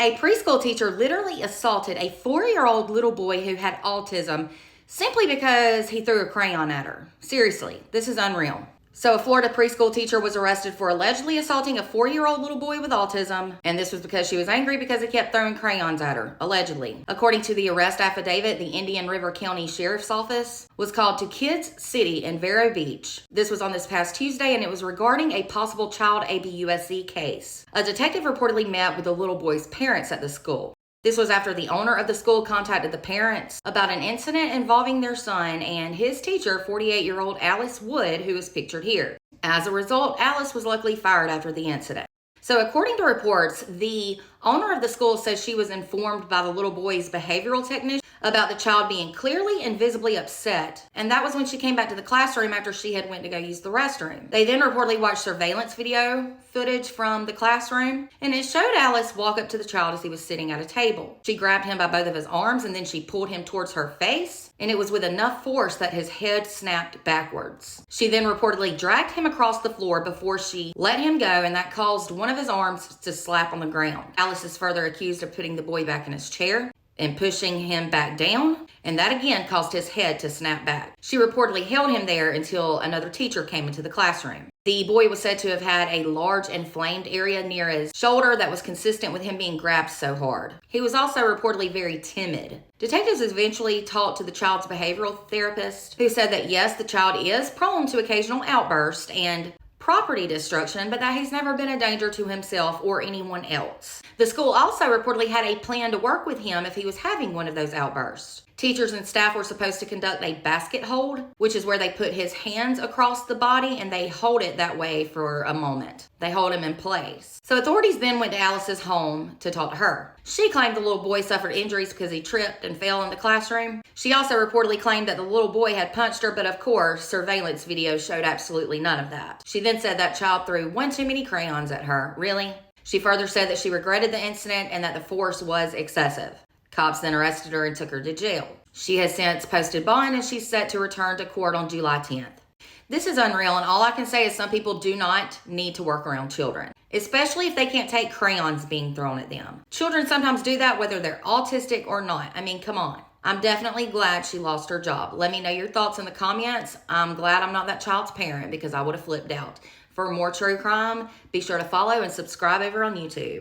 A preschool teacher literally assaulted a 4-year-old little boy who had autism simply because he threw a crayon at her. Seriously, this is unreal. So a Florida preschool teacher was arrested for allegedly assaulting a 4-year-old little boy with autism, and this was because she was angry because he kept throwing crayons at her, allegedly. According to the arrest affidavit, the Indian River County Sheriff's Office was called to Kids City in Vero Beach. This was on this past Tuesday, and it was regarding a possible child ABUSC case. A detective reportedly met with the little boy's parents at the school. This was after the owner of the school contacted the parents about an incident involving their son and his teacher, 48-year-old Alice Wood, who is pictured here. As a result, Alice was luckily fired after the incident. So according to reports, the owner of the school says she was informed by the little boy's behavioral technician about the child being clearly and visibly upset, and that was when she came back to the classroom after she had went to go use the restroom. They then reportedly watched surveillance video footage from the classroom, and it showed Alice walk up to the child as he was sitting at a table. She grabbed him by both of his arms, and then she pulled him towards her face, and it was with enough force that his head snapped backwards. She then reportedly dragged him across the floor before she let him go, and that caused one of his arms to slap on the ground. Alice is further accused of putting the boy back in his chair and pushing him back down, and that again caused his head to snap back. She reportedly held him there until another teacher came into the classroom. The boy was said to have had a large inflamed area near his shoulder that was consistent with him being grabbed so hard. He was also reportedly very timid. Detectives eventually talked to the child's behavioral therapist, who said that yes, the child is prone to occasional outbursts and property destruction, but that he's never been a danger to himself or anyone else. The school also reportedly had a plan to work with him if he was having one of those outbursts. Teachers and staff were supposed to conduct a basket hold, which is where they put his hands across the body and they hold it that way for a moment. They hold him in place. So authorities then went to Alice's home to talk to her. She claimed the little boy suffered injuries because he tripped and fell in the classroom. She also reportedly claimed that the little boy had punched her, but of course, surveillance video showed absolutely none of that. She then said that child threw one too many crayons at her. Really? She further said that she regretted the incident and that the force was excessive. Cops then arrested her and took her to jail. She has since posted bond and she's set to return to court on July 10th. This is unreal, and all I can say is some people do not need to work around children, especially if they can't take crayons being thrown at them. Children sometimes do that whether they're autistic or not. I mean, come on. I'm definitely glad she lost her job. Let me know your thoughts in the comments. I'm glad I'm not that child's parent because I would have flipped out. For more true crime, be sure to follow and subscribe over on YouTube.